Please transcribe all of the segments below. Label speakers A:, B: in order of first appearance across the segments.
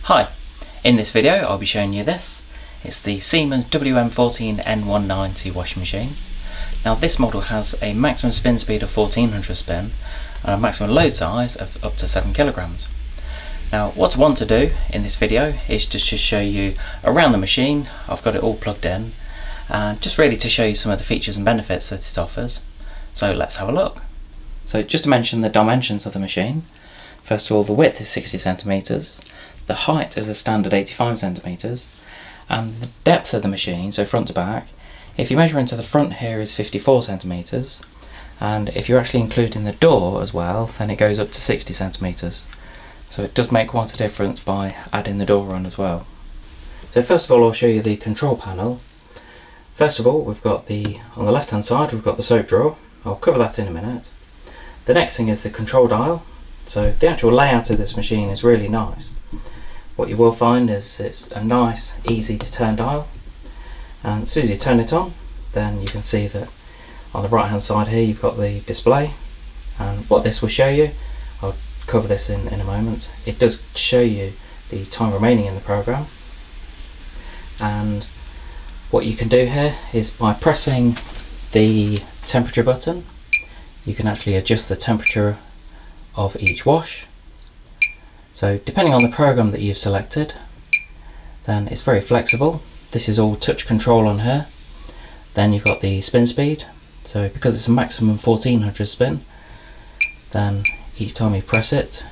A: Hi, in this video I'll be showing you this. It's the Siemens WM14N190 washing machine. Now this model has a maximum spin speed of 1400 spin and a maximum load size of up to 7 kilograms. Now what I want to do in this video is just to show you around the machine. I've got it all plugged in and just really to show you some of the features and benefits that it offers. So let's have a look. So just to mention the dimensions of the machine. First of all, the width is 60 centimeters. The height is a standard 85 centimeters, and the depth of the machine, so front to back, if you measure into the front here, is 54 centimeters, and if you're actually including the door as well, then it goes up to 60 centimeters. So it does make quite a difference by adding the door on as well. So first of all, I'll show you the control panel. First of all, we've got on the left hand side, we've got the soap drawer. I'll cover that in a minute. The next thing is the control dial. So the actual layout of this machine is really nice. What you will find is it's a nice, easy to turn dial, and as soon as you turn it on, then you can see that on the right hand side here you've got the display, and what this will show you, I'll cover this in a moment, it does show you the time remaining in the program. And what you can do here is by pressing the temperature button, you can actually adjust the temperature of each wash. So depending on the program that you've selected, then it's very flexible. This is all touch control on here. Then you've got the spin speed. So because it's a maximum 1400 spin, then each time you press it,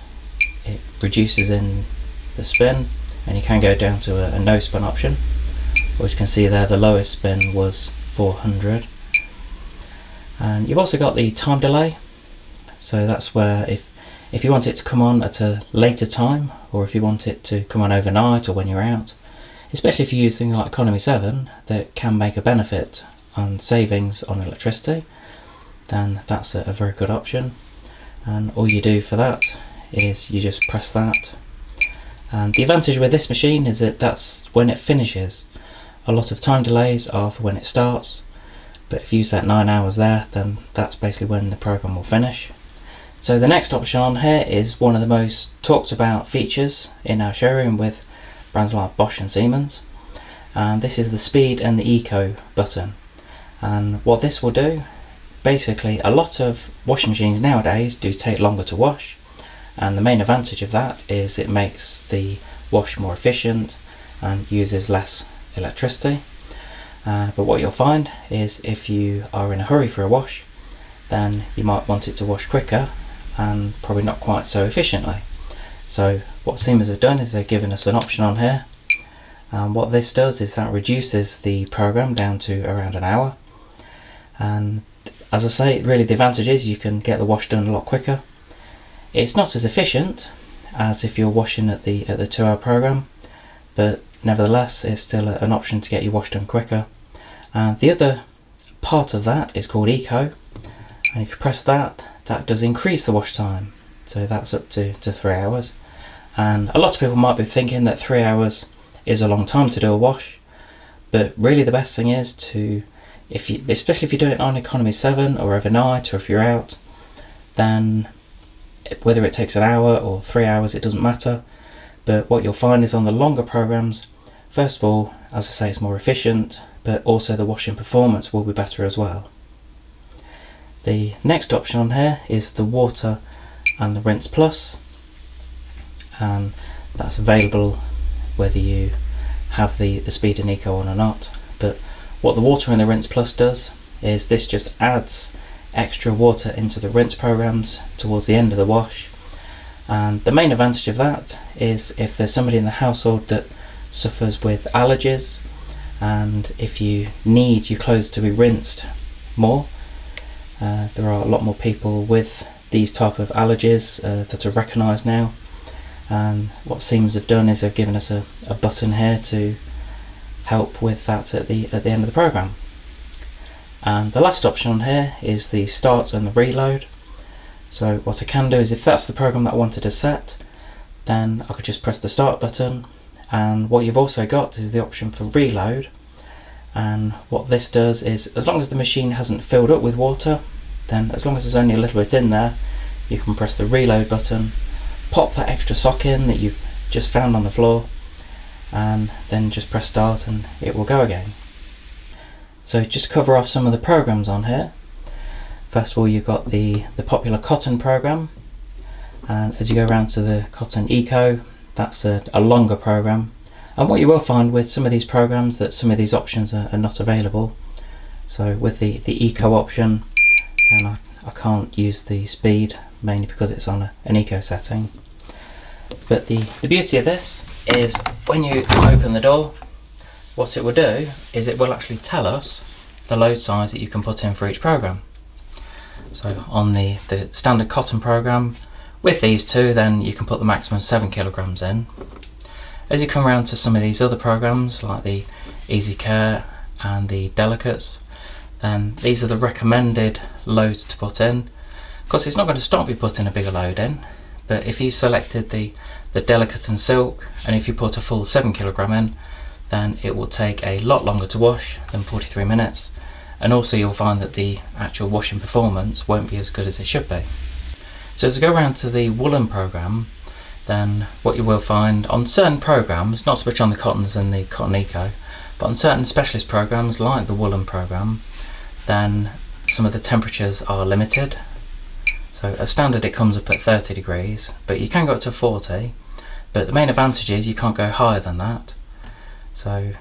A: it reduces in the spin, and you can go down to a no spin option. As you can see there, the lowest spin was 400. And you've also got the time delay. So that's where if you want it to come on at a later time, or if you want it to come on overnight or when you're out, especially if you use things like Economy 7 that can make a benefit on savings on electricity, then that's a very good option. And all you do for that is you just press that. And the advantage with this machine is that that's when it finishes. A lot of time delays are for when it starts, but if you set 9 hours there, then that's basically when the program will finish. So the next option on here is one of the most talked about features in our showroom with brands like Bosch and Siemens, and this is the speed and the eco button. And what this will do, basically a lot of washing machines nowadays do take longer to wash, and the main advantage of that is it makes the wash more efficient and uses less electricity. But what you'll find is if you are in a hurry for a wash, then you might want it to wash quicker and probably not quite so efficiently. So what Siemens have done is they've given us an option on here, and what this does is that reduces the program down to around an hour. And as I say, really the advantage is you can get the wash done a lot quicker. It's not as efficient as if you're washing at the 2 hour program, but nevertheless it's still an option to get your wash done quicker. And the other part of that is called eco, and if you press that, that does increase the wash time, so that's up to 3 hours. And a lot of people might be thinking that 3 hours is a long time to do a wash, but really the best thing is to, especially if you're doing it on Economy 7 or overnight, or if you're out, then whether it takes an hour or 3 hours, it doesn't matter. But what you'll find is on the longer programs, first of all, as I say, it's more efficient, but also the washing performance will be better as well. The next option on here is the water and the rinse plus, and that's available whether you have the speed and eco on or not. But what the water and the rinse plus does is this just adds extra water into the rinse programs towards the end of the wash. And the main advantage of that is if there's somebody in the household that suffers with allergies, and if you need your clothes to be rinsed more, there are a lot more people with these type of allergies that are recognised now, and what Siemens have done is they've given us a button here to help with that at the end of the program. And the last option on here is the start and the reload. So what I can do is, if that's the program that I wanted to set, then I could just press the start button, and what you've also got is the option for reload. And what this does is, as long as the machine hasn't filled up with water, then as long as there's only a little bit in there, you can press the reload button, pop that extra sock in that you've just found on the floor, and then just press start and it will go again. So just to cover off some of the programs on here, first of all you've got the popular cotton program, and as you go around to the cotton eco, that's a longer program. And what you will find with some of these programs, that some of these options are not available. So with the eco option, then I can't use the speed, mainly because it's on an eco setting. But the beauty of this is when you open the door, what it will do is it will actually tell us the load size that you can put in for each program. So on the standard cotton program, with these two, then you can put the maximum 7 kilograms in. As you come around to some of these other programs like the Easy Care and the Delicates, then these are the recommended loads to put in. Of course, it's not going to stop you putting a bigger load in, but if you selected the Delicate and Silk, and if you put a full 7 kilogram in, then it will take a lot longer to wash than 43 minutes. And also you'll find that the actual washing performance won't be as good as it should be. So as we go around to the woolen program, then what you will find on certain programs, not so much on the cottons and the cotton eco, but on certain specialist programs like the woolen program, then some of the temperatures are limited. So as standard it comes up at 30 degrees, but you can go up to 40, but the main advantage is you can't go higher than that. So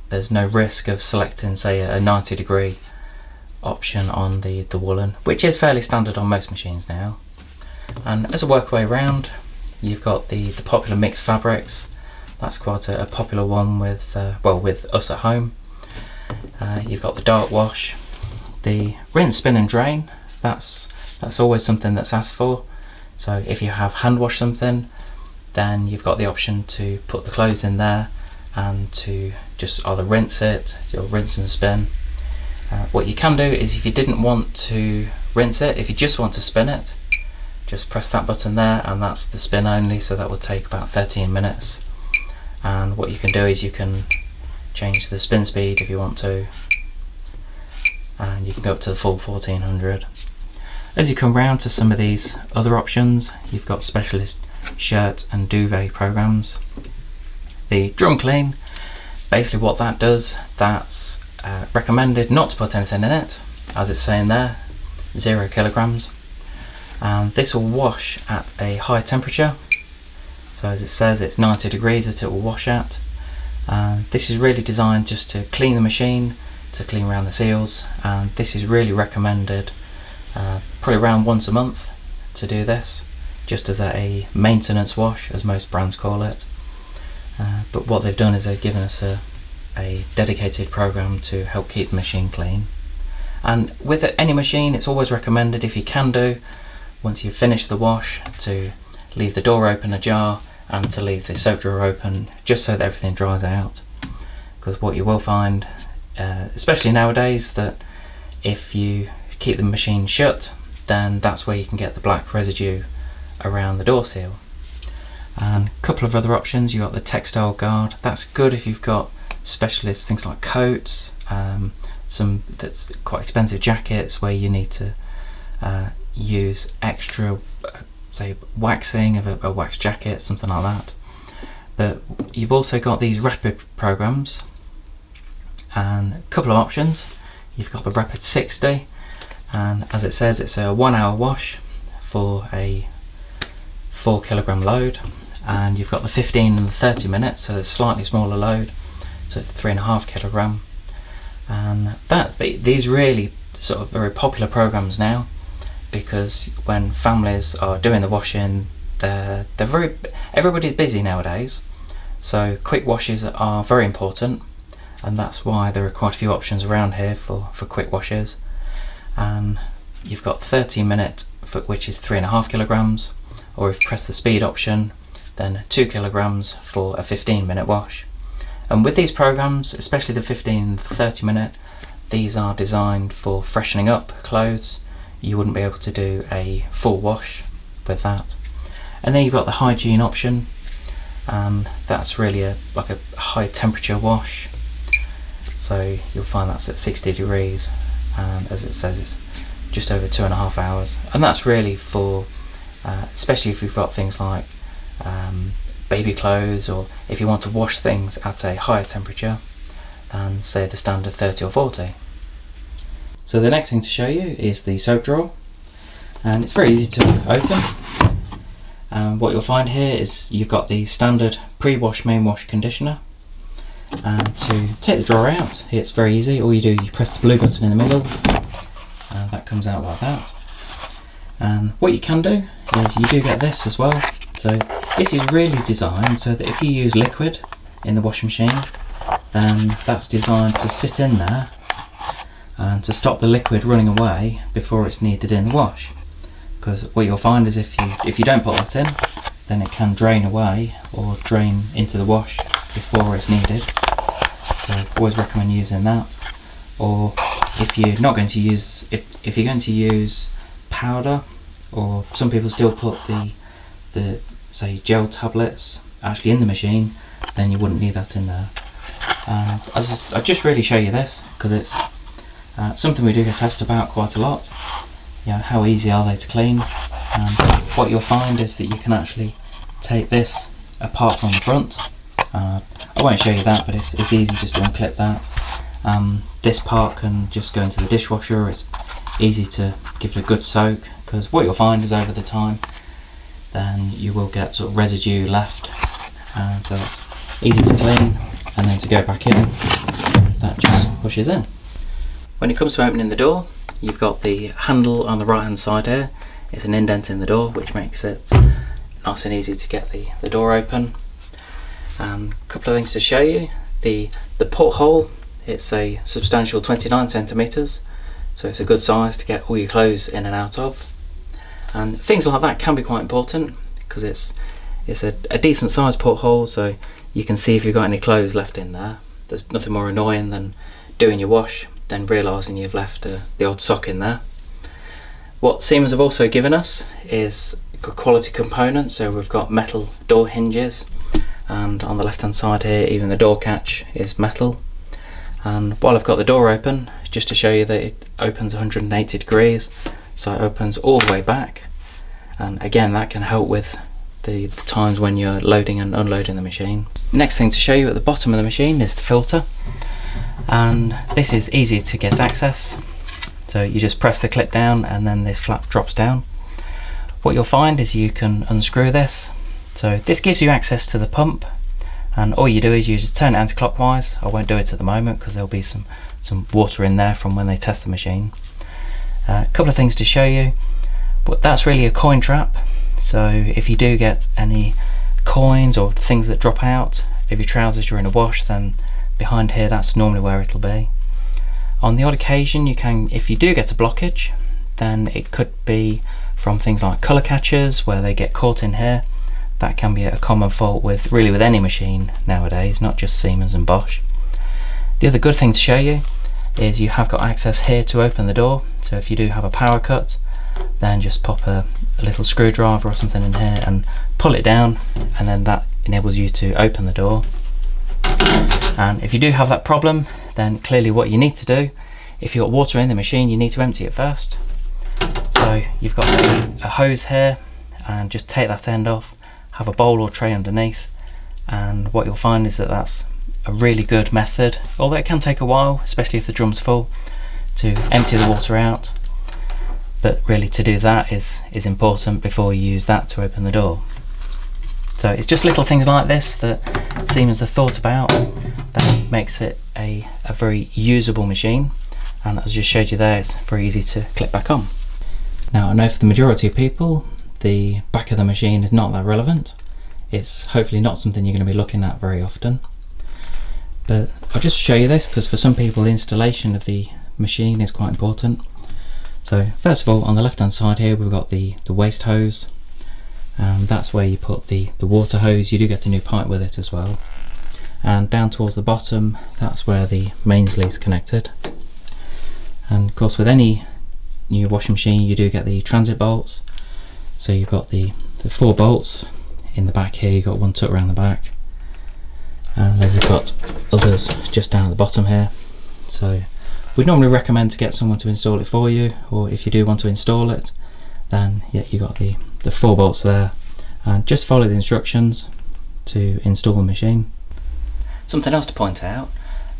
A: there's no risk of selecting, say, a 90 degree option on the woolen, which is fairly standard on most machines now. And as I work my way around, you've got the popular mixed fabrics. That's quite a popular one with with us at home. You've got the dark wash, the rinse, spin and drain. That's always something that's asked for. So if you have hand wash something, then you've got the option to put the clothes in there and to just either rinse it, or rinse and spin. What you can do is, if you didn't want to rinse it, if you just want to spin it, just press that button there, and that's the spin only, so that will take about 13 minutes. And what you can do is you can change the spin speed if you want to, and you can go up to the full 1400. As you come round to some of these other options, you've got specialist shirt and duvet programs. The drum clean, basically what that does, that's recommended not to put anything in it, as it's saying there, 0 kilograms. And this will wash at a high temperature, so as it says, it's 90 degrees that it will wash at. This is really designed just to clean the machine, to clean around the seals, and this is really recommended probably around once a month to do this, just as a maintenance wash, as most brands call it. But what they've done is they've given us a dedicated program to help keep the machine clean. And with any machine, it's always recommended, if you can do, once you've finished the wash, to leave the door open ajar and to leave the soap drawer open, just so that everything dries out. Because what you will find, especially nowadays, that if you keep the machine shut, then that's where you can get the black residue around the door seal. And a couple of other options, you've got the textile guard. That's good if you've got specialist things like coats, some that's quite expensive jackets where you need to use extra, say, waxing of a wax jacket, something like that. But you've also got these rapid programs, and a couple of options. You've got the Rapid 60, and as it says, it's a 1 hour wash for a 4 kilogram load. And you've got the 15 and the 30 minutes, so it's a slightly smaller load, so it's 3.5 kilogram. And these really sort of very popular programs now, because when families are doing the washing, everybody's busy nowadays, so quick washes are very important, and that's why there are quite a few options around here for quick washes. And you've got 30 minute, which is 3.5 kilograms, or if you press the speed option, then 2 kilograms for a 15 minute wash. And with these programs, especially the 15 and 30 minute, these are designed for freshening up clothes. You wouldn't be able to do a full wash with that. And then you've got the Hygiene option, and that's really like a high temperature wash. So you'll find that's at 60 degrees, and as it says, it's just over 2.5 hours. And that's really for, especially if you've got things like baby clothes, or if you want to wash things at a higher temperature than say the standard 30 or 40. So the next thing to show you is the soap drawer, and it's very easy to open. What you'll find here is you've got the standard pre-wash main wash conditioner, and to take the drawer out, it's very easy. All you do, you press the blue button in the middle, and that comes out like that. And what you can do is you do get this as well. So this is really designed so that if you use liquid in the washing machine, then that's designed to sit in there and to stop the liquid running away before it's needed in the wash. Because what you'll find is if you don't put that in, then it can drain away or drain into the wash before it's needed. So I always recommend using that. Or if you're not going to use, if you're going to use powder, or some people still put the say gel tablets actually in the machine, then you wouldn't need that in there. As I just really show you this because it's something we do get asked about quite a lot. How easy are they to clean? And what you'll find is that you can actually take this apart from the front. I won't show you that, but it's easy just to unclip that. This part can just go into the dishwasher. It's easy to give it a good soak, because what you'll find is over the time then you will get sort of residue left, and so it's easy to clean, and then to go back in, that just pushes in. When it comes to opening the door, you've got the handle on the right hand side here. It's an indent in the door which makes it nice and easy to get the door open. A couple of things to show you. The porthole, it's a substantial 29 centimeters, so it's a good size to get all your clothes in and out of. And things like that can be quite important because it's a decent sized porthole, so you can see if you've got any clothes left in there. There's nothing more annoying than doing your wash, then realising you've left the odd sock in there. What Siemens have also given us is good quality components, so we've got metal door hinges, and on the left hand side here even the door catch is metal. And while I've got the door open, just to show you that it opens 180 degrees, so it opens all the way back, and again that can help with the times when you're loading and unloading the machine. Next thing to show you at the bottom of the machine is the filter, and this is easy to get access. So you just press the clip down and then this flap drops down. What you'll find is you can unscrew this. So this gives you access to the pump, and all you do is you just turn it anti-clockwise. I won't do it at the moment because there'll be some water in there from when they test the machine. A couple of things to show you, but that's really a coin trap. So if you do get any coins or things that drop out of your trousers during a wash, then behind here that's normally where it'll be. On the odd occasion you can, if you do get a blockage, then it could be from things like colour catchers where they get caught in here. That can be a common fault with any machine nowadays, not just Siemens and Bosch. The other good thing to show you is you have got access here to open the door. So if you do have a power cut, then just pop a little screwdriver or something in here and pull it down, and then that enables you to open the door. And if you do have that problem, then clearly what you need to do, if you've got water in the machine, you need to empty it first. So you've got a hose here, and just take that end off, have a bowl or tray underneath, and what you'll find is that that's a really good method, although it can take a while, especially if the drum's full, to empty the water out. But really to do that is important before you use that to open the door. So it's just little things like this that Siemens have thought about that makes it a very usable machine, and as I just showed you there, it's very easy to clip back on. Now I know for the majority of people the back of the machine is not that relevant. It's hopefully not something you're going to be looking at very often, but I'll just show you this because for some people the installation of the machine is quite important. So first of all, on the left hand side here we've got the waste hose, and that's where you put the water hose. You do get a new pipe with it as well, and down towards the bottom that's where the mains lead's connected. And of course with any new washing machine you do get the transit bolts. So you've got the 4 bolts in the back here, you've got one tucked around the back, and then you've got others just down at the bottom here. So we'd normally recommend to get someone to install it for you, or if you do want to install it, then yeah, you've got the 4 bolts there, and just follow the instructions. to install the machine. Something else to point out,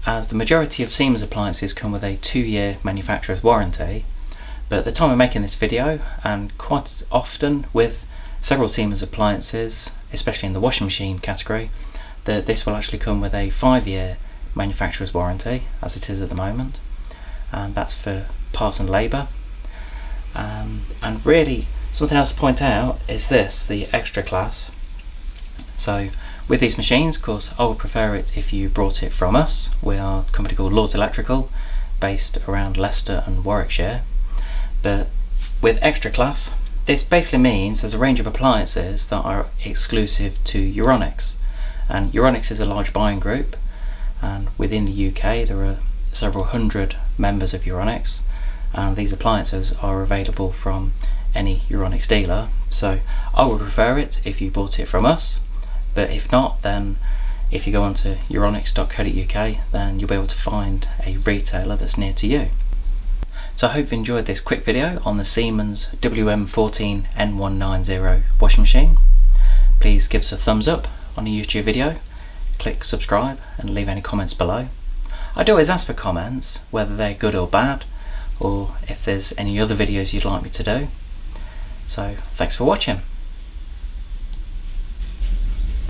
A: as the majority of Siemens appliances come with a 2-year manufacturer's warranty, but at the time of making this video, and quite often with several Siemens appliances, especially in the washing machine category, that this will actually come with a 5-year manufacturer's warranty, as it is at the moment, and that's for parts and labour. And really, something else to point out is this, the extra class. So with these machines, of course, I would prefer it if you brought it from us. We are a company called Lords Electrical, based around Leicester and Warwickshire. But with extra class, this basically means there's a range of appliances that are exclusive to Euronics. And Euronics is a large buying group, and within the UK there are several hundred members of Euronics, and these appliances are available from any Euronics dealer. So I would prefer it if you bought it from us, but if not, then if you go onto euronics.co.uk, then you'll be able to find a retailer that's near to you. So I hope you enjoyed this quick video on the Siemens WM14N190 washing machine. Please give us a thumbs up on a YouTube video, click subscribe and leave any comments below. I do always ask for comments, whether they're good or bad, or if there's any other videos you'd like me to do. So thanks for watching.